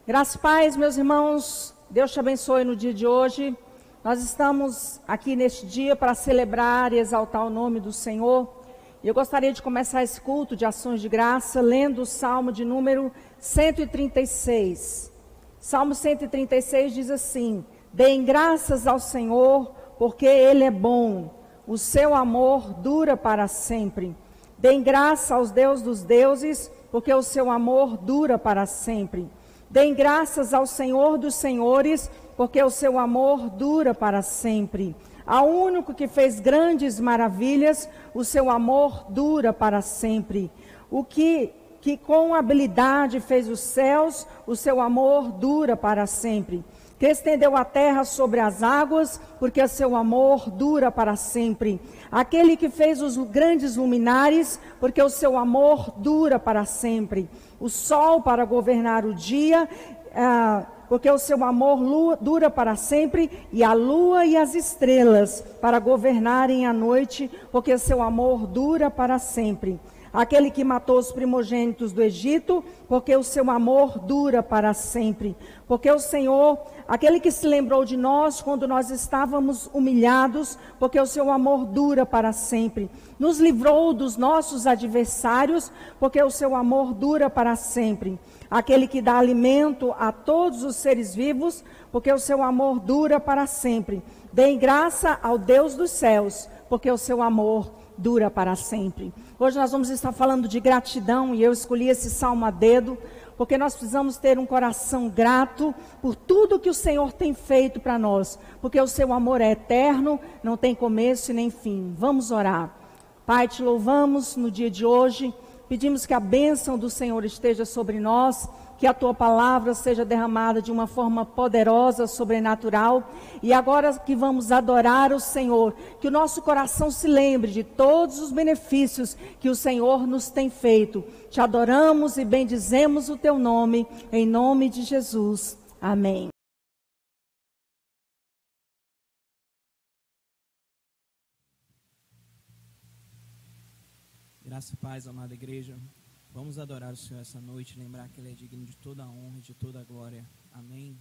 Graças e paz, meus irmãos, Deus te abençoe no dia de hoje. Nós estamos aqui neste dia para celebrar e exaltar o nome do Senhor. E eu gostaria de começar esse culto de ações de graça lendo o Salmo de número 136. Salmo 136 diz assim: deem graças ao Senhor, porque Ele é bom, o seu amor dura para sempre. Deem graça aos Deus dos deuses, porque o seu amor dura para sempre. Deem graças ao Senhor dos senhores, porque o seu amor dura para sempre. Ao único que fez grandes maravilhas, o seu amor dura para sempre. O que com habilidade fez os céus, o seu amor dura para sempre. Que estendeu a terra sobre as águas, porque o seu amor dura para sempre. Aquele que fez os grandes luminares, porque o seu amor dura para sempre. O sol para governar o dia, porque o seu amor dura para sempre, e a lua e as estrelas para governarem a noite, porque o seu amor dura para sempre. Aquele que matou os primogênitos do Egito, porque o seu amor dura para sempre. Porque o Senhor, aquele que se lembrou de nós quando nós estávamos humilhados, porque o seu amor dura para sempre. Nos livrou dos nossos adversários, porque o seu amor dura para sempre. Aquele que dá alimento a todos os seres vivos, porque o seu amor dura para sempre. Deem graça ao Deus dos céus, porque o seu amor dura para sempre. Hoje nós vamos estar falando de gratidão, e eu escolhi esse salmo a dedo, porque nós precisamos ter um coração grato por tudo que o Senhor tem feito para nós, porque o seu amor é eterno, não tem começo e nem fim. Vamos orar. Pai, te louvamos no dia de hoje, pedimos que a bênção do Senhor esteja sobre nós, que a tua palavra seja derramada de uma forma poderosa, sobrenatural. E agora que vamos adorar o Senhor, que o nosso coração se lembre de todos os benefícios que o Senhor nos tem feito. Te adoramos e bendizemos o teu nome, em nome de Jesus. Amém. Graça e paz, amada igreja. Vamos adorar o Senhor essa noite, lembrar que Ele é digno de toda a honra e de toda a glória. Amém.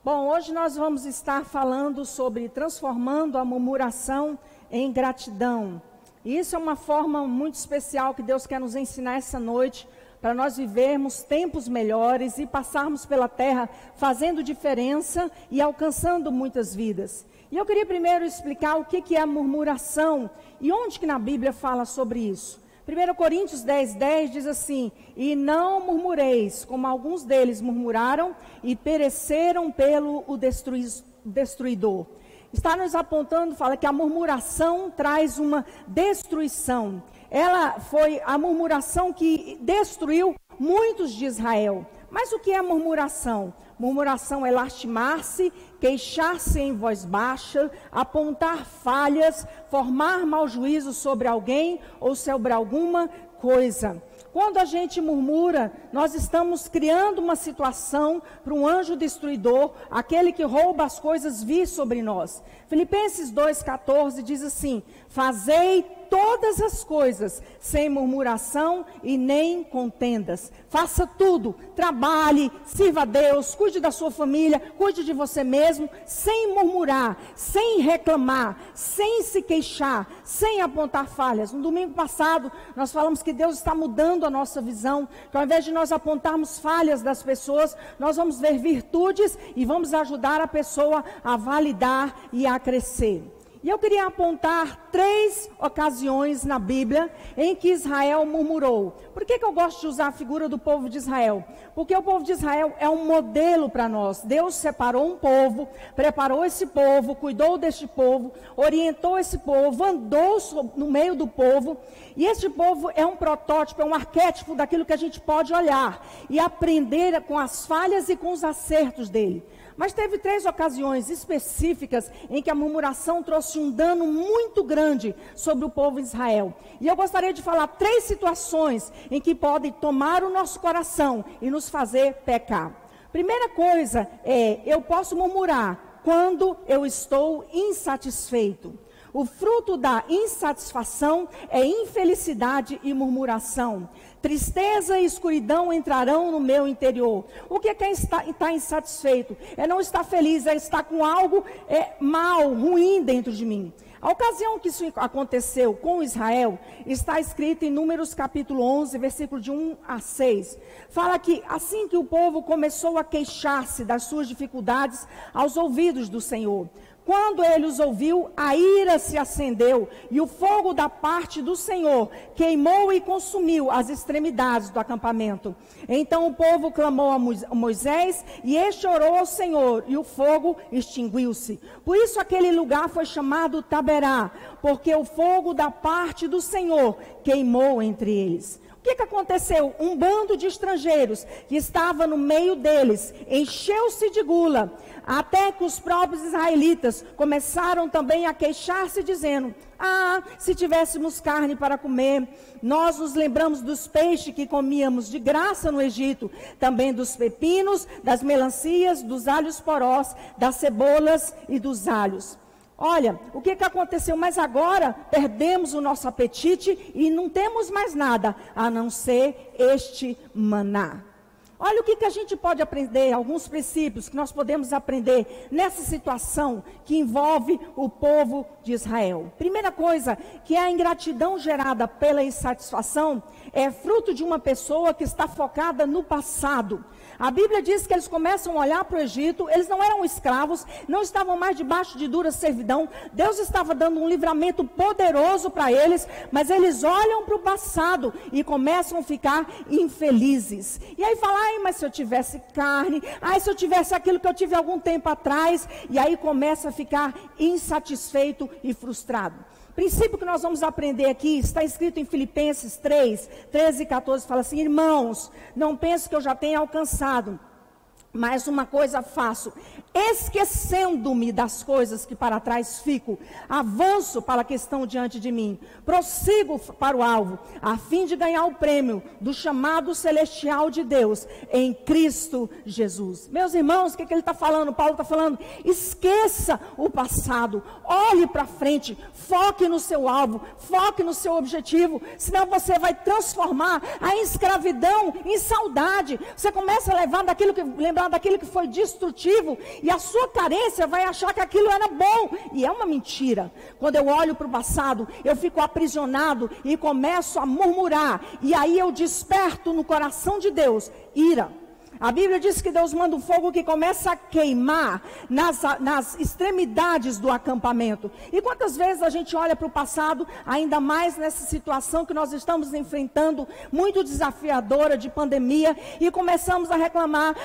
Bom, hoje nós vamos estar falando sobre transformando a murmuração em gratidão. E isso é uma forma muito especial que Deus quer nos ensinar essa noite, para nós vivermos tempos melhores e passarmos pela terra fazendo diferença e alcançando muitas vidas. E eu queria primeiro explicar o que é a murmuração e onde que na Bíblia fala sobre isso. 1 Coríntios 10:10 diz assim: e não murmureis, como alguns deles murmuraram e pereceram pelo destruidor. Está nos apontando, fala que a murmuração traz uma destruição. Ela foi a murmuração que destruiu muitos de Israel. Mas o que é murmuração? Murmuração é lastimar-se, queixar-se em voz baixa, apontar falhas, formar mau juízo sobre alguém ou sobre alguma coisa. Quando a gente murmura, nós estamos criando uma situação para um anjo destruidor, aquele que rouba as coisas, vir sobre nós. Filipenses 2,14 diz assim: fazei todas as coisas sem murmuração e nem contendas. Faça tudo, trabalhe, sirva a Deus, cuide da sua família, cuide de você mesmo, sem murmurar, sem reclamar, sem se queixar, sem apontar falhas. No domingo passado, nós falamos que Deus está mudando a nossa visão, que ao invés de nós apontarmos falhas das pessoas, nós vamos ver virtudes e vamos ajudar a pessoa a validar e a crescer. E eu queria apontar 3 ocasiões na Bíblia em que Israel murmurou. Por que eu gosto de usar a figura do povo de Israel? Porque o povo de Israel é um modelo para nós. Deus separou um povo, preparou esse povo, cuidou deste povo, orientou esse povo, andou no meio do povo. E este povo é um protótipo, é um arquétipo daquilo que a gente pode olhar e aprender com as falhas e com os acertos dele. Mas teve 3 ocasiões específicas em que a murmuração trouxe um dano muito grande sobre o povo de Israel. E eu gostaria de falar 3 situações em que podem tomar o nosso coração e nos fazer pecar. Primeira coisa é, eu posso murmurar quando eu estou insatisfeito. O fruto da insatisfação é infelicidade e murmuração. Tristeza e escuridão entrarão no meu interior. O que é estar insatisfeito? É não estar feliz, é estar com algo mal, ruim dentro de mim. A ocasião que isso aconteceu com Israel está escrita em Números capítulo 11, versículo de 1 a 6. Fala que assim que o povo começou a queixar-se das suas dificuldades aos ouvidos do Senhor, quando ele os ouviu, a ira se acendeu e o fogo da parte do Senhor queimou e consumiu as extremidades do acampamento. Então o povo clamou a Moisés e este orou ao Senhor e o fogo extinguiu-se. Por isso aquele lugar foi chamado Taberá, porque o fogo da parte do Senhor queimou entre eles. O que aconteceu? Um bando de estrangeiros que estava no meio deles encheu-se de gula, até que os próprios israelitas começaram também a queixar-se, dizendo: se tivéssemos carne para comer, nós nos lembramos dos peixes que comíamos de graça no Egito, também dos pepinos, das melancias, dos alhos porós, das cebolas e dos alhos. Olha, o que aconteceu? Mas agora perdemos o nosso apetite e não temos mais nada a não ser este maná. Olha o que a gente pode aprender, alguns princípios que nós podemos aprender nessa situação que envolve o povo de Israel. Primeira coisa, que a ingratidão gerada pela insatisfação é fruto de uma pessoa que está focada no passado. A Bíblia diz que eles começam a olhar para o Egito, eles não eram escravos, não estavam mais debaixo de dura servidão. Deus estava dando um livramento poderoso para eles, mas eles olham para o passado e começam a ficar infelizes. E aí falam: mas se eu tivesse carne, se eu tivesse aquilo que eu tive algum tempo atrás, e aí começa a ficar insatisfeito e frustrado. O princípio que nós vamos aprender aqui está escrito em Filipenses 3, 13 e 14, fala assim: irmãos, não penso que eu já tenha alcançado, mas uma coisa faço, esquecendo-me das coisas que para trás fico, avanço para a questão diante de mim, prossigo para o alvo, a fim de ganhar o prêmio do chamado celestial de Deus em Cristo Jesus. Meus irmãos, o que ele está falando? Paulo está falando: esqueça o passado, olhe para frente, foque no seu alvo, foque no seu objetivo, senão você vai transformar a escravidão em saudade. Você começa a lembrar daquilo que foi destrutivo E a sua carência vai achar que aquilo era bom. E é uma mentira. Quando eu olho para o passado, eu fico aprisionado e começo a murmurar. E aí eu desperto no coração de Deus ira. A Bíblia diz que Deus manda um fogo que começa a queimar nas extremidades do acampamento. E quantas vezes a gente olha para o passado, ainda mais nessa situação que nós estamos enfrentando, muito desafiadora de pandemia, e começamos a reclamar,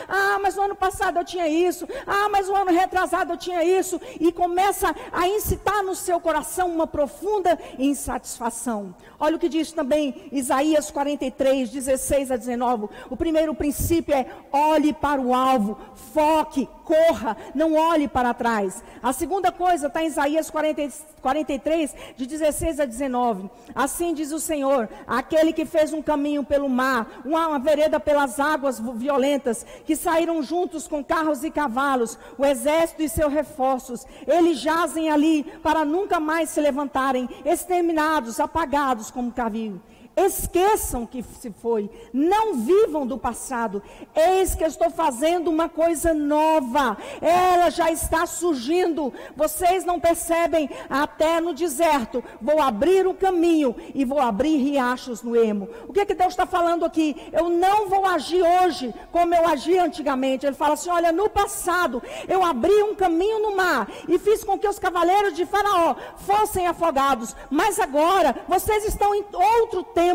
mas no ano passado eu tinha isso, mas no ano retrasado eu tinha isso, e começa a incitar no seu coração uma profunda insatisfação. Olha o que diz também Isaías 43, 16 a 19. O primeiro princípio é: olhe para o alvo, foque, corra, não olhe para trás. A segunda coisa está em Isaías 43, de 16 a 19. Assim diz o Senhor, aquele que fez um caminho pelo mar, uma vereda pelas águas violentas, que saíram juntos com carros e cavalos, o exército e seus reforços. Eles jazem ali para nunca mais se levantarem, exterminados, apagados como cavio. Esqueçam que se foi, não vivam do passado. Eis que eu estou fazendo uma coisa nova, ela já está surgindo, vocês não percebem? Até no deserto vou abrir o caminho e vou abrir riachos no ermo. O que Deus está falando aqui? Eu não vou agir hoje como eu agia antigamente. Ele fala assim: olha, no passado eu abri um caminho no mar e fiz com que os cavaleiros de Faraó fossem afogados, mas agora vocês estão em outro tempo.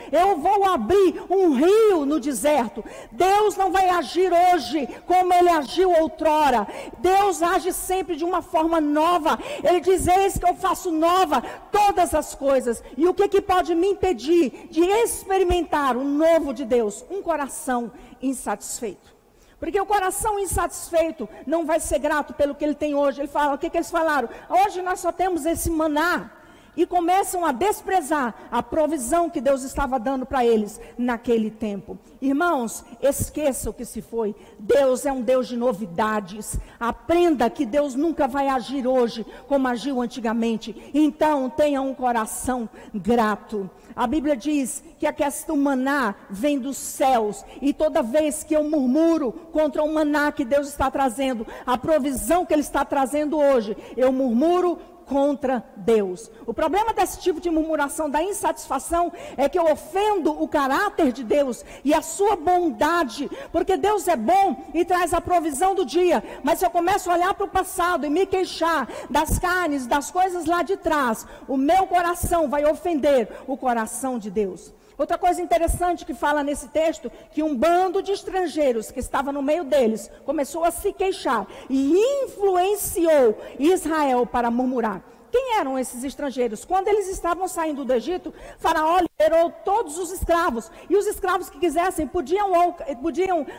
Eu vou abrir um rio no deserto. Deus não vai agir hoje como ele agiu outrora. Deus age sempre de uma forma nova. Ele diz: eis que eu faço nova todas as coisas. E o que pode me impedir de experimentar o novo de Deus? Um coração insatisfeito. Porque o coração insatisfeito não vai ser grato pelo que ele tem hoje. Ele fala: o que eles falaram? Hoje nós só temos esse maná. E começam a desprezar a provisão que Deus estava dando para eles naquele tempo. Irmãos, esqueça o que se foi. Deus é um Deus de novidades. Aprenda que Deus nunca vai agir hoje como agiu antigamente. Então tenha um coração grato. A Bíblia diz que a questão maná vem dos céus. E toda vez que eu murmuro contra o maná que Deus está trazendo, a provisão que Ele está trazendo hoje, eu murmuro contra Deus. O problema desse tipo de murmuração, da insatisfação, é que eu ofendo o caráter de Deus e a sua bondade, porque Deus é bom e traz a provisão do dia, mas se eu começo a olhar para o passado e me queixar das carnes, das coisas lá de trás, o meu coração vai ofender o coração de Deus. Outra coisa interessante que fala nesse texto, que um bando de estrangeiros que estava no meio deles, começou a se queixar e influenciou Israel para murmurar. Quem eram esses estrangeiros? Quando eles estavam saindo do Egito, Faraó liberou todos os escravos. E os escravos que quisessem podiam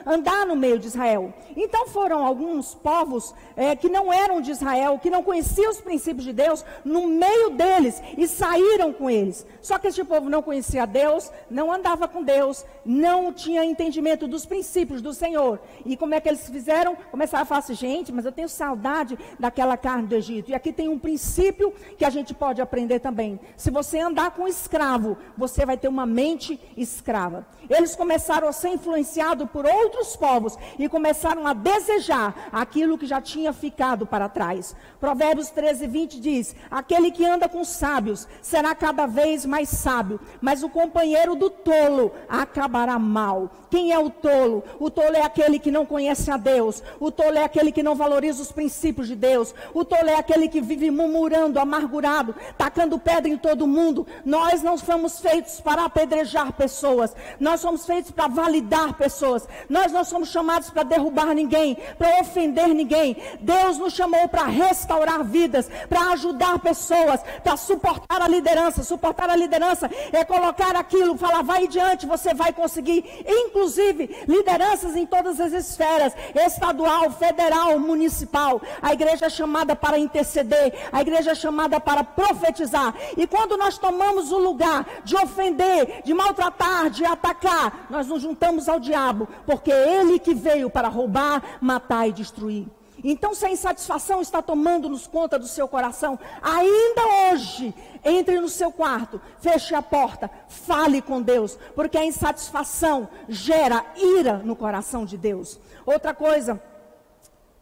andar no meio de Israel. Então foram alguns povos que não eram de Israel, que não conheciam os princípios de Deus, no meio deles e saíram com eles. Só que este povo não conhecia Deus, não andava com Deus, não tinha entendimento dos princípios do Senhor. E como é que eles fizeram? Começaram a falar assim: gente, mas eu tenho saudade daquela carne do Egito. E aqui tem um princípio que a gente pode aprender também. Se você andar com escravo, você vai ter uma mente escrava. Eles começaram a ser influenciados por outros povos e começaram a desejar aquilo que já tinha ficado para trás. Provérbios 13, 20 diz: aquele que anda com sábios será cada vez mais sábio, mas o companheiro do tolo acabará mal. Quem é o tolo? O tolo é aquele que não conhece a Deus. O tolo é aquele que não valoriza os princípios de Deus. O tolo é aquele que vive murmurando, amargurado, tacando pedra em todo mundo. Nós não fomos feitos para apedrejar pessoas. Nós somos feitos para validar pessoas. Nós não somos chamados para derrubar ninguém, para ofender ninguém. Deus nos chamou para restaurar vidas, para ajudar pessoas, para suportar a liderança. Suportar a liderança é colocar aquilo, falar: vai adiante, você vai conseguir. Inclusive, lideranças em todas as esferas, estadual, federal, municipal. A igreja é chamada para interceder, a igreja é chamada para profetizar. E quando nós tomamos o lugar de ofender, de maltratar, de atacar, nós nos juntamos ao diabo, porque é ele que veio para roubar, matar e destruir. Então, se a insatisfação está tomando-nos conta do seu coração, ainda hoje, entre no seu quarto, feche a porta, fale com Deus, porque a insatisfação gera ira no coração de Deus. Outra coisa,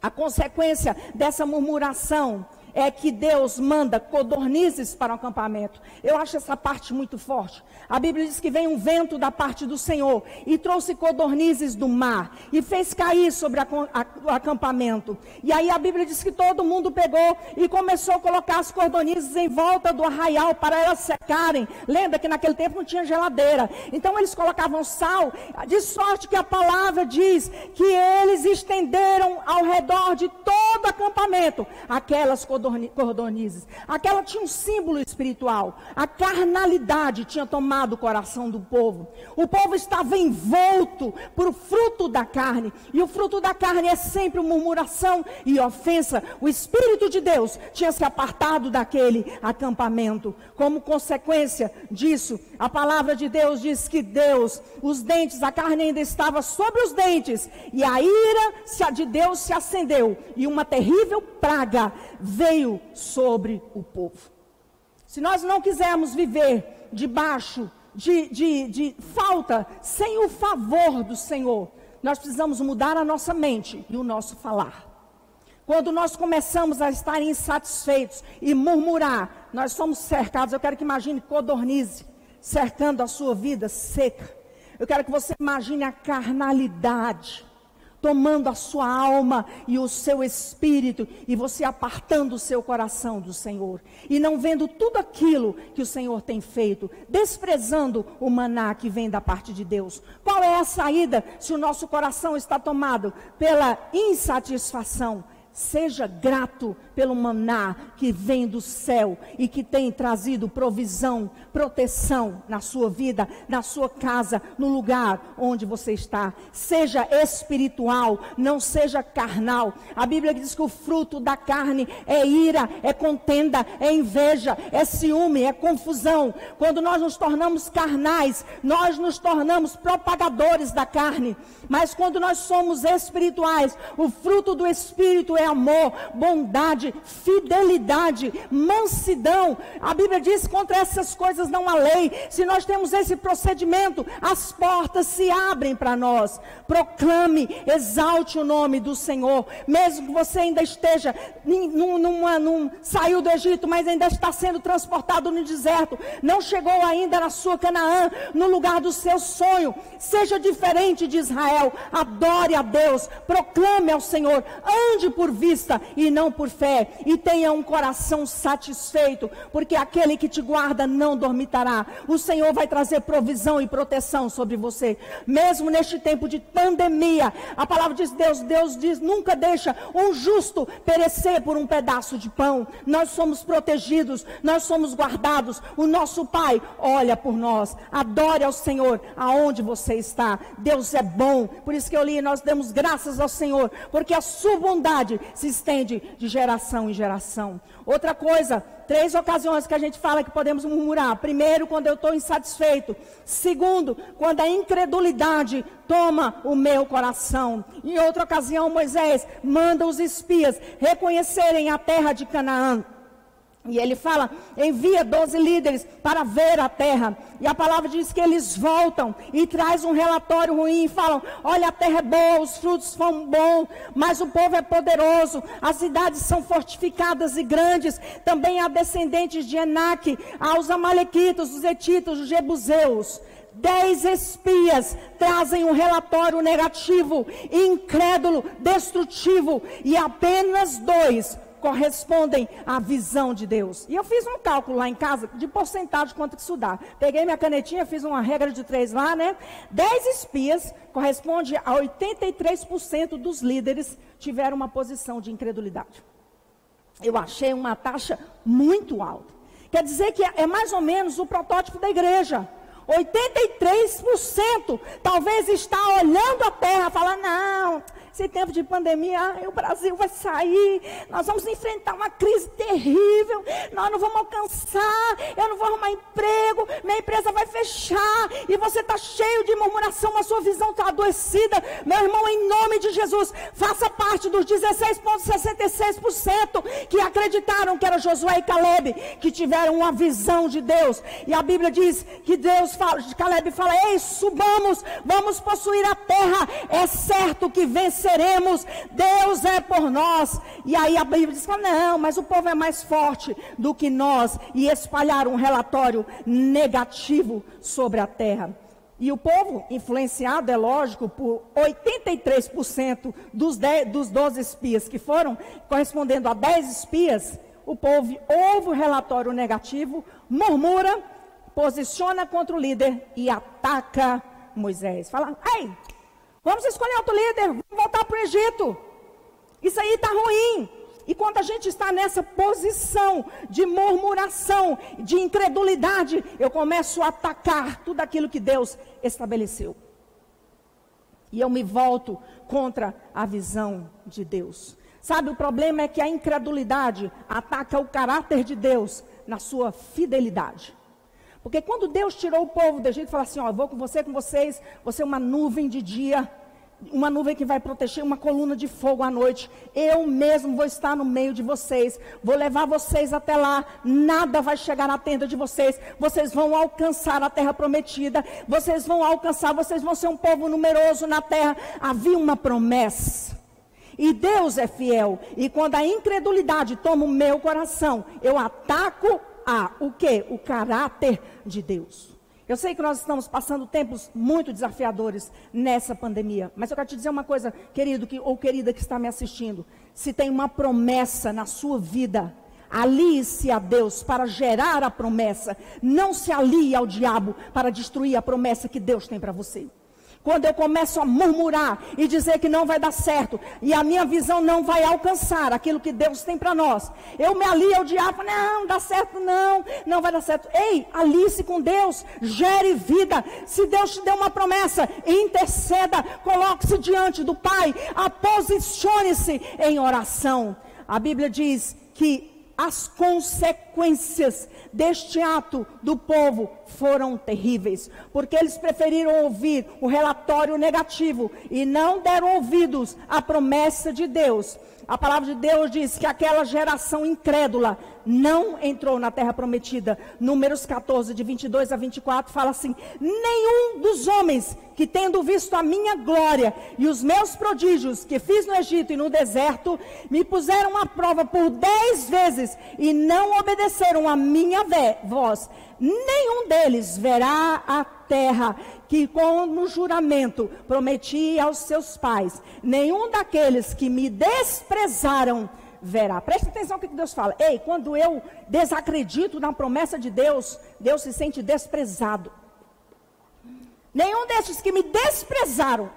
A consequência dessa murmuração é que Deus manda codornizes para o acampamento. Eu acho essa parte muito forte. A Bíblia diz que veio um vento da parte do Senhor e trouxe codornizes do mar e fez cair sobre o acampamento. E aí a Bíblia diz que todo mundo pegou e começou a colocar as codornizes em volta do arraial para elas secarem. Lembra que naquele tempo não tinha geladeira. Então eles colocavam sal, de sorte que a palavra diz que eles estenderam ao redor de todo o acampamento aquelas codornizes. Aquela tinha um símbolo espiritual. A carnalidade tinha tomado o coração do povo. O povo estava envolto por fruto da carne. E o fruto da carne é sempre murmuração e ofensa. O Espírito de Deus tinha se apartado daquele acampamento. Como consequência disso, a palavra de Deus diz que os dentes, a carne ainda estava sobre os dentes. E a ira de Deus se acendeu. E uma terrível praga veio sobre o povo. Se nós não quisermos viver debaixo de falta, sem o favor do Senhor, nós precisamos mudar a nossa mente e o nosso falar. Quando nós começamos a estar insatisfeitos e murmurar, nós somos cercados. Eu quero que imagine codornize cercando a sua vida seca. Eu quero que você imagine a carnalidade tomando a sua alma e o seu espírito, e você apartando o seu coração do Senhor, e não vendo tudo aquilo que o Senhor tem feito, desprezando o maná que vem da parte de Deus. Qual é a saída se o nosso coração está tomado pela insatisfação? Seja grato pelo maná que vem do céu e que tem trazido provisão, proteção na sua vida, na sua casa, no lugar onde você está. Seja espiritual, não seja carnal. A Bíblia diz que o fruto da carne é ira, é contenda, é inveja, é ciúme, é confusão. Quando nós nos tornamos carnais, nós nos tornamos propagadores da carne. Mas quando nós somos espirituais, o fruto do Espírito é amor, bondade, fidelidade, mansidão. A Bíblia diz que contra essas coisas não há lei. Se nós temos esse procedimento, as portas se abrem para nós. Proclame, exalte o nome do Senhor. Mesmo que você ainda esteja, saiu do Egito, mas ainda está sendo transportado no deserto, não chegou ainda na sua Canaã, no lugar do seu sonho. Seja diferente de Israel, adore a Deus, proclame ao Senhor, ande por vista e não por fé, e tenha um coração satisfeito, porque aquele que te guarda não dormitará. O Senhor vai trazer provisão e proteção sobre você, mesmo neste tempo de pandemia. A palavra diz, Deus diz, nunca deixa um justo perecer por um pedaço de pão. Nós somos protegidos, nós somos guardados, o nosso Pai olha por nós. Adore ao Senhor aonde você está. Deus é bom, por isso que eu li, nós damos graças ao Senhor, porque a sua bondade se estende de geração em geração. Outra coisa, 3 ocasiões que a gente fala que podemos murmurar. Primeiro, quando eu estou insatisfeito. Segundo, quando a incredulidade toma o meu coração. Em outra ocasião, Moisés manda os espias reconhecerem a terra de Canaã. E ele fala, envia 12 líderes para ver a terra. E a palavra diz que eles voltam e traz um relatório ruim e falam, olha, a terra é boa, os frutos são bons, mas o povo é poderoso, as cidades são fortificadas e grandes. Também há descendentes de Enaque, há os amalequitas, os hetitas, os jebuseus. 10 espias trazem um relatório negativo, incrédulo, destrutivo, e apenas 2 correspondem à visão de Deus. E eu fiz um cálculo lá em casa de porcentagem, quanto que isso dá. Peguei minha canetinha, fiz uma regra de 3 lá, né? 10 espias corresponde a 83% dos líderes tiveram uma posição de incredulidade. Eu achei uma taxa muito alta. Quer dizer que é mais ou menos o protótipo da igreja. 83% talvez está olhando a terra, falando, não, esse tempo de pandemia, o Brasil vai sair, nós vamos enfrentar uma crise terrível, nós não vamos alcançar, eu não vou arrumar emprego, minha empresa vai fechar, e você está cheio de murmuração, a sua visão está adoecida. Meu irmão, em nome de Jesus, faça parte dos 16,66% que acreditaram que era Josué e Caleb, que tiveram uma visão de Deus. E a Bíblia diz que Deus Caleb fala, ei, subamos, vamos possuir a terra, é certo que venceremos, Deus é por nós. E aí a Bíblia diz, não, mas o povo é mais forte do que nós, e espalharam um relatório negativo sobre a terra. E o povo, influenciado, é lógico, por 83% dos 12 espias que foram, correspondendo a 10 espias, o povo ouve o relatório negativo, murmura, posiciona contra o líder e ataca Moisés. Fala, ei, vamos escolher outro líder, vamos voltar para o Egito. Isso aí está ruim. E quando a gente está nessa posição de murmuração, de incredulidade, eu começo a atacar tudo aquilo que Deus estabeleceu. E eu me volto contra a visão de Deus. Sabe, o problema é que a incredulidade ataca o caráter de Deus na sua fidelidade. Porque quando Deus tirou o povo do Egito, fala assim, ó, eu vou com vocês, você é uma nuvem de dia, uma nuvem que vai proteger, uma coluna de fogo à noite. Eu mesmo vou estar no meio de vocês, vou levar vocês até lá, nada vai chegar na tenda de vocês, vocês vão alcançar a terra prometida, vocês vão ser um povo numeroso na terra. Havia uma promessa, e Deus é fiel, e quando a incredulidade toma o meu coração, eu ataco o quê? O caráter de Deus. Eu sei que nós estamos passando tempos muito desafiadores nessa pandemia, mas eu quero te dizer uma coisa, querido ou querida que está me assistindo. Se tem uma promessa na sua vida, alie-se a Deus para gerar a promessa. Não se alie ao diabo para destruir a promessa que Deus tem para você. Quando eu começo a murmurar e dizer que não vai dar certo, e a minha visão não vai alcançar aquilo que Deus tem para nós, eu me alio ao diabo, não dá certo, não vai dar certo. Ei, alie-se com Deus, gere vida. Se Deus te deu uma promessa, interceda, coloque-se diante do Pai, posicione-se em oração. A Bíblia diz que as consequências deste ato do povo foram terríveis, porque eles preferiram ouvir o relatório negativo e não deram ouvidos à promessa de Deus. A palavra de Deus diz que aquela geração incrédula não entrou na terra prometida. Números 14, de 22 a 24, fala assim: nenhum dos homens que, tendo visto a minha glória e os meus prodígios que fiz no Egito e no deserto, me puseram à prova por 10 vezes e não obedeceram a minha voz, nenhum deles verá a terra que com o juramento prometi aos seus pais. Nenhum daqueles que me desprezaram verá. Preste atenção no que Deus fala. Ei, quando eu desacredito na promessa de Deus, Deus se sente desprezado. Nenhum desses que me desprezaram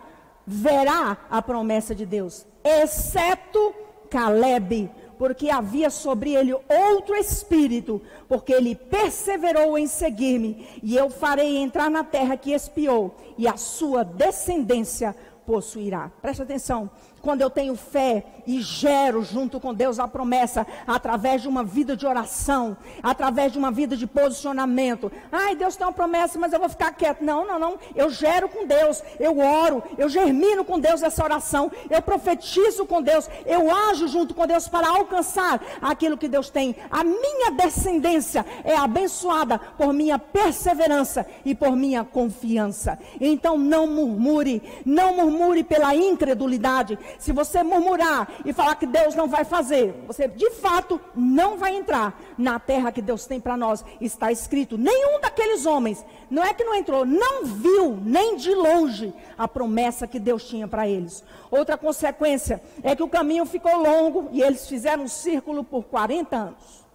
verá a promessa de Deus, exceto Caleb, porque havia sobre ele outro espírito, porque ele perseverou em seguir-me, e eu farei entrar na terra que espiou, e a sua descendência possuirá. Presta atenção. Quando eu tenho fé e gero junto com Deus a promessa, através de uma vida de oração, através de uma vida de posicionamento. Ai, Deus tem uma promessa, mas eu vou ficar quieto. Não. Eu gero com Deus, eu oro, eu germino com Deus essa oração, eu profetizo com Deus, eu ajo junto com Deus para alcançar aquilo que Deus tem. A minha descendência é abençoada por minha perseverança e por minha confiança. Então não murmure pela incredulidade. Se você murmurar e falar que Deus não vai fazer, você de fato não vai entrar na terra que Deus tem para nós. Está escrito, nenhum daqueles homens, não é que não entrou, não viu nem de longe a promessa que Deus tinha para eles. Outra consequência é que o caminho ficou longo e eles fizeram um círculo por 40 anos.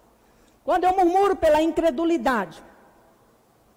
Quando eu murmuro pela incredulidade,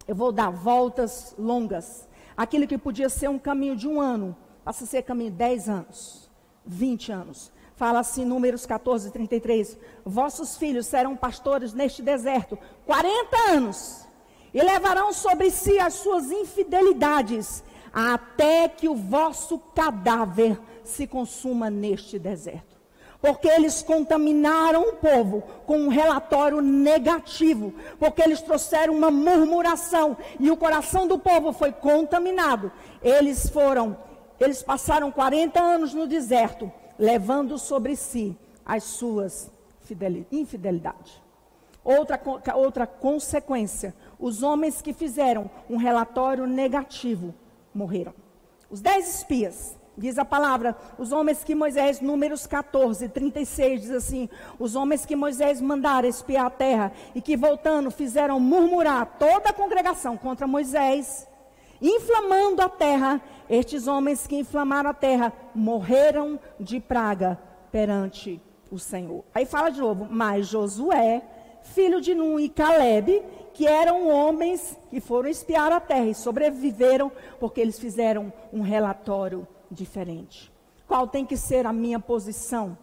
eu vou dar voltas longas. Aquilo que podia ser um caminho de 1 ano, passa a ser caminho de 10 anos, 20 anos. Fala assim, Números 14, 33. Vossos filhos serão pastores neste deserto 40 anos, e levarão sobre si as suas infidelidades, até que o vosso cadáver se consuma neste deserto. Porque eles contaminaram o povo com um relatório negativo, porque eles trouxeram uma murmuração, e o coração do povo foi contaminado. Eles passaram 40 anos no deserto, levando sobre si as suas infidelidades. Outra consequência, Os homens que fizeram um relatório negativo morreram. Os 10 espias, diz a palavra, os homens que Moisés, Números 14, 36, diz assim: os homens que Moisés mandara espiar a terra e que voltando fizeram murmurar toda a congregação contra Moisés, inflamando a terra, estes homens que inflamaram a terra morreram de praga perante o Senhor. Aí fala de novo, mas Josué, filho de Nun, e Calebe, que eram homens que foram espiar a terra e sobreviveram porque eles fizeram um relatório diferente. Qual tem que ser a minha posição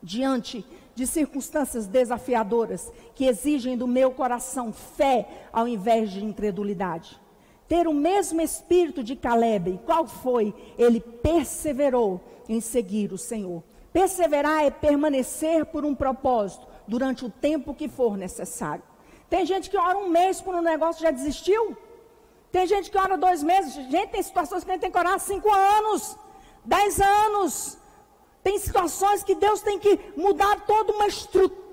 diante de circunstâncias desafiadoras que exigem do meu coração fé ao invés de incredulidade? Ter o mesmo espírito de Calebe. Qual foi? Ele perseverou em seguir o Senhor. Perseverar é permanecer por um propósito durante o tempo que for necessário. Tem gente que ora um mês por um negócio e já desistiu. Tem gente que ora 2 meses. Gente, tem situações que a gente tem que orar 5 anos, 10 anos. Tem situações que Deus tem que mudar toda uma estrutura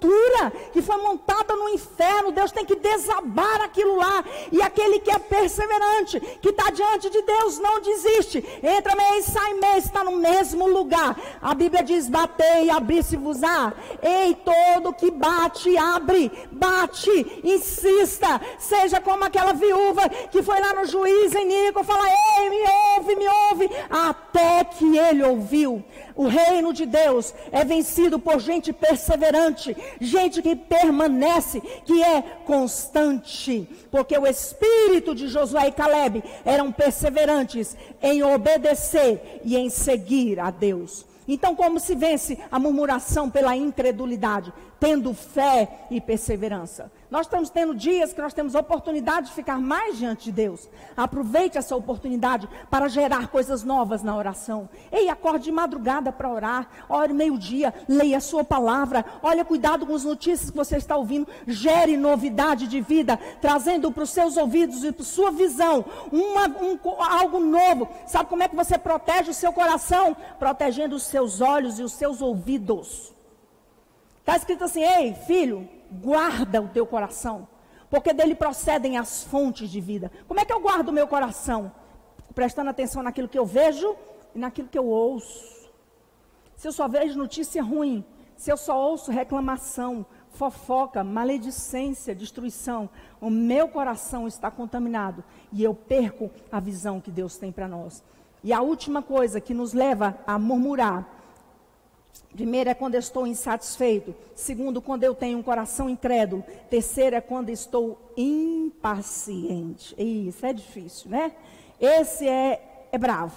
que foi montada no inferno. Deus tem que desabar aquilo lá. E aquele que é perseverante, que está diante de Deus, não desiste. Entra mês, sai mês, está no mesmo lugar. A Bíblia diz: batei e abrir-se-vos-á. Ei, todo que bate, abre. Bate, insista. Seja como aquela viúva que foi lá no juiz em Níco, fala: ei, me ouve. Até que ele ouviu. O reino de Deus é vencido por gente perseverante, gente que permanece, que é constante, porque o espírito de Josué e Calebe eram perseverantes em obedecer e em seguir a Deus. Então, como se vence a murmuração pela incredulidade? Tendo fé e perseverança. Nós estamos tendo dias que nós temos oportunidade de ficar mais diante de Deus. Aproveite essa oportunidade para gerar coisas novas na oração. Ei, acorde de madrugada para orar. Ore meio-dia, leia a sua palavra. Olha, cuidado com as notícias que você está ouvindo. Gere novidade de vida, trazendo para os seus ouvidos e para a sua visão algo novo. Sabe como é que você protege o seu coração? Protegendo os seus olhos e os seus ouvidos. Está escrito assim: ei, filho, guarda o teu coração, porque dele procedem as fontes de vida. Como é que eu guardo o meu coração? Prestando atenção naquilo que eu vejo e naquilo que eu ouço. Se eu só vejo notícia ruim, se eu só ouço reclamação, fofoca, maledicência, destruição, o meu coração está contaminado e eu perco a visão que Deus tem para nós. E a última coisa que nos leva a murmurar: primeiro é quando eu estou insatisfeito. Segundo, quando eu tenho um coração incrédulo. Terceiro é quando estou impaciente. Isso é difícil, né? Esse é bravo.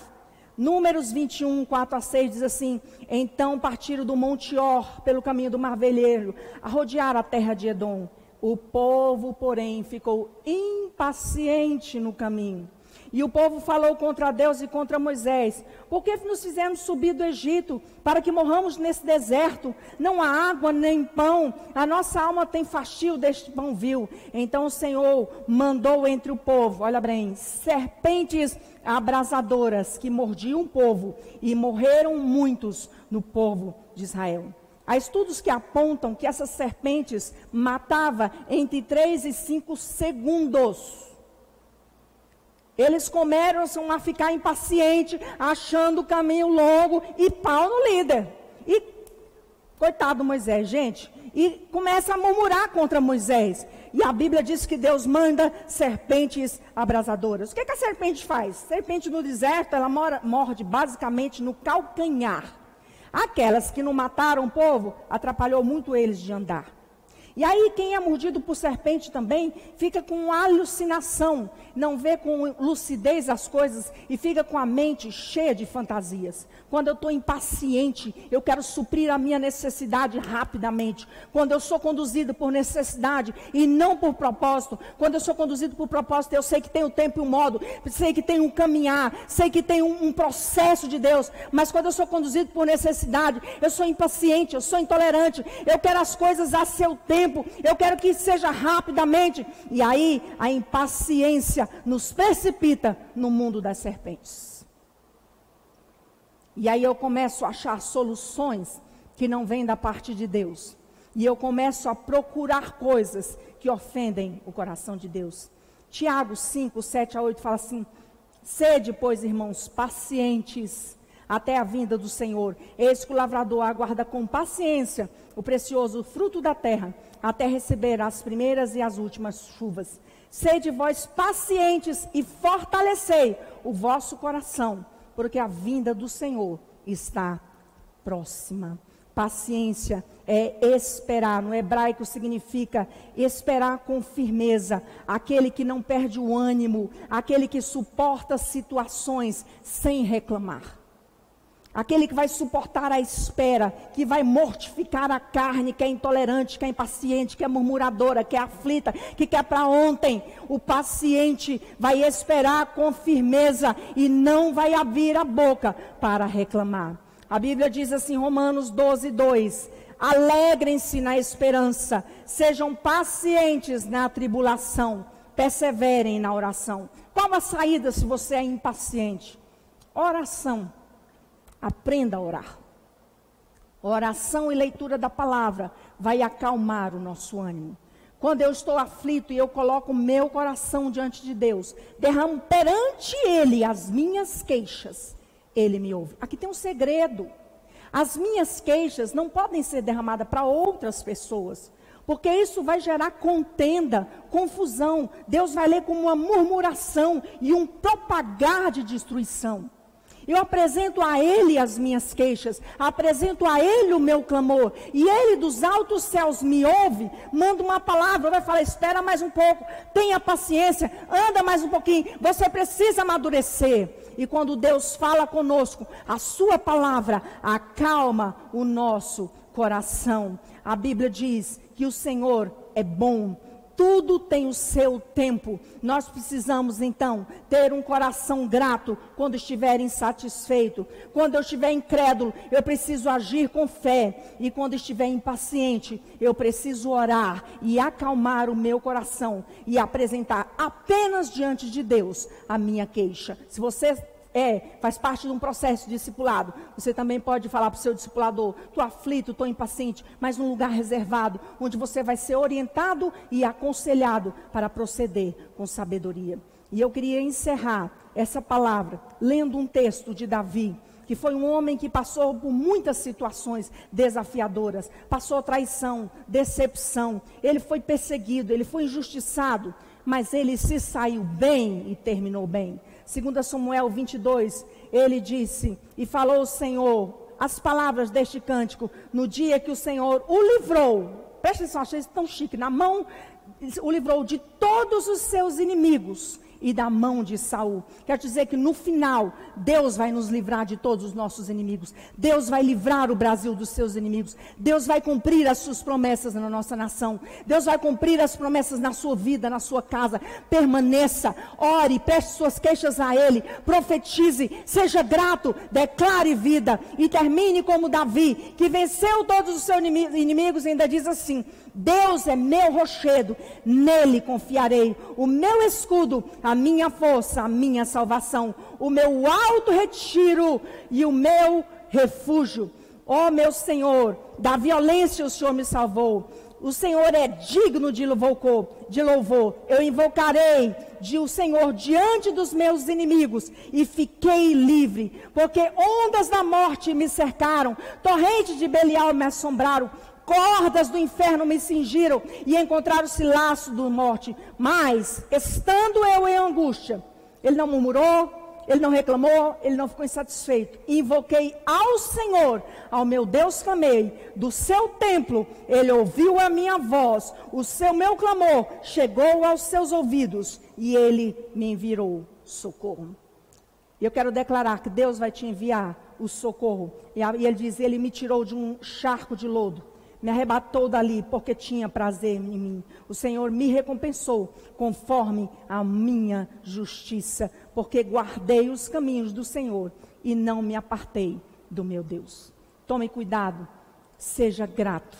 Números 21, 4 a 6 diz assim: então partiram do Monte Or pelo caminho do Mar Vermelho, a rodear a terra de Edom. O povo, porém, ficou impaciente no caminho. E o povo falou contra Deus e contra Moisés: por que nos fizemos subir do Egito, para que morramos nesse deserto? Não há água nem pão, a nossa alma tem fastio deste pão vil. Então o Senhor mandou entre o povo, olha bem, serpentes abrasadoras que mordiam o povo, e morreram muitos no povo de Israel. Há estudos que apontam que essas serpentes matavam entre 3 e 5 segundos. Eles começam a ficar impacientes, achando o caminho longo e pau no líder. E, coitado do Moisés, gente, e começa a murmurar contra Moisés. E a Bíblia diz que Deus manda serpentes abrasadoras. O que a serpente faz? Serpente no deserto, ela morde basicamente no calcanhar. Aquelas que não mataram o povo, atrapalhou muito eles de andar. E aí quem é mordido por serpente também fica com alucinação, não vê com lucidez as coisas e fica com a mente cheia de fantasias. Quando eu estou impaciente, eu quero suprir a minha necessidade rapidamente. Quando eu sou conduzido por necessidade e não por propósito, quando eu sou conduzido por propósito, eu sei que tem o tempo e o modo, sei que tem um caminhar, sei que tem um processo de Deus, mas quando eu sou conduzido por necessidade, eu sou impaciente, eu sou intolerante, eu quero as coisas a seu tempo. Eu quero que seja rapidamente. E aí a impaciência nos precipita no mundo das serpentes. E aí eu começo a achar soluções que não vêm da parte de Deus. e eu começo a procurar coisas que ofendem o coração de Deus. Tiago 5, 7 a 8 fala assim: sede, pois, irmãos, pacientes até a vinda do Senhor. Eis que o lavrador aguarda com paciência o precioso fruto da terra, até receber as primeiras e as últimas chuvas. Sede vós pacientes e fortalecei o vosso coração, porque a vinda do Senhor está próxima. Paciência é esperar. No hebraico significa esperar com firmeza. Aquele que não perde o ânimo, aquele que suporta situações sem reclamar. Aquele que vai suportar a espera, que vai mortificar a carne, que é intolerante, que é impaciente, que é murmuradora, que é aflita, que quer para ontem. O paciente vai esperar com firmeza e não vai abrir a boca para reclamar. A Bíblia diz assim, Romanos 12, 2, alegrem-se na esperança, sejam pacientes na tribulação, perseverem na oração. Qual a saída se você é impaciente? Oração. Aprenda a orar. Oração e leitura da palavra vai acalmar o nosso ânimo. Quando eu estou aflito e eu coloco o meu coração diante de Deus, derramo perante Ele as minhas queixas, Ele me ouve. Aqui tem um segredo. As minhas queixas não podem ser derramadas para outras pessoas, porque isso vai gerar contenda, confusão. Deus vai ler como uma murmuração e um propagar de destruição. Eu apresento a Ele as minhas queixas, apresento a Ele o meu clamor, e Ele dos altos céus me ouve, manda uma palavra, vai falar, espera mais um pouco, tenha paciência, anda mais um pouquinho, você precisa amadurecer. E quando Deus fala conosco, a sua palavra acalma o nosso coração. A Bíblia diz que o Senhor é bom. Tudo tem o seu tempo. Nós precisamos então ter um coração grato quando estiver insatisfeito. Quando eu estiver incrédulo, eu preciso agir com fé. E quando estiver impaciente, eu preciso orar e acalmar o meu coração e apresentar apenas diante de Deus a minha queixa. Se você faz parte de um processo de discipulado, você também pode falar para o seu discipulador, estou aflito, estou impaciente, mas num lugar reservado, onde você vai ser orientado e aconselhado para proceder com sabedoria. E eu queria encerrar essa palavra lendo um texto de Davi, que foi um homem que passou por muitas situações desafiadoras, passou traição, decepção, ele foi perseguido, ele foi injustiçado, mas ele se saiu bem e terminou bem. 2 Samuel 22, ele disse, e falou o Senhor, as palavras deste cântico, no dia que o Senhor o livrou, presta atenção, achei isso tão chique, na mão, o livrou de todos os seus inimigos e da mão de Saul. Quer dizer que no final, Deus vai nos livrar de todos os nossos inimigos. Deus vai livrar o Brasil dos seus inimigos. Deus vai cumprir as suas promessas na nossa nação. Deus vai cumprir as promessas na sua vida, na sua casa. Permaneça, ore, preste suas queixas a Ele, profetize, seja grato, declare vida e termine como Davi, que venceu todos os seus inimigos e ainda diz assim, Deus é meu rochedo, nele confiarei, o meu escudo, a minha força, a minha salvação, o meu alto retiro e o meu refúgio. Ó meu Senhor, da violência o Senhor me salvou, o Senhor é digno de louvor, eu invocarei o Senhor diante dos meus inimigos e fiquei livre, porque ondas da morte me cercaram, torrentes de Belial me assombraram, cordas do inferno me cingiram e encontraram-se laços da morte. Mas, estando eu em angústia, ele não murmurou, ele não reclamou, ele não ficou insatisfeito. Invoquei ao Senhor, ao meu Deus clamei, do seu templo, ele ouviu a minha voz, meu clamor chegou aos seus ouvidos e ele me enviou socorro. E eu quero declarar que Deus vai te enviar o socorro. E ele diz, ele me tirou de um charco de lodo, me arrebatou dali, porque tinha prazer em mim. O Senhor me recompensou, conforme a minha justiça, porque guardei os caminhos do Senhor, e não me apartei do meu Deus. Tome cuidado, seja grato,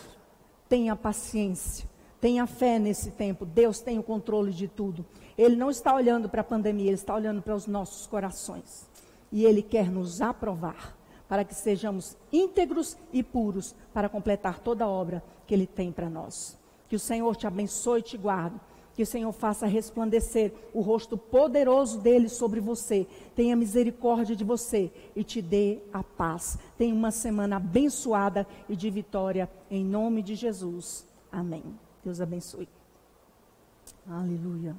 tenha paciência, tenha fé nesse tempo. Deus tem o controle de tudo. Ele não está olhando para a pandemia, Ele está olhando para os nossos corações. E Ele quer nos aprovar. para que sejamos íntegros e puros para completar toda a obra que Ele tem para nós. Que o Senhor te abençoe e te guarde. Que o Senhor faça resplandecer o rosto poderoso dele sobre você. Tenha misericórdia de você e te dê a paz. Tenha uma semana abençoada e de vitória em nome de Jesus. Amém. Deus abençoe. Aleluia.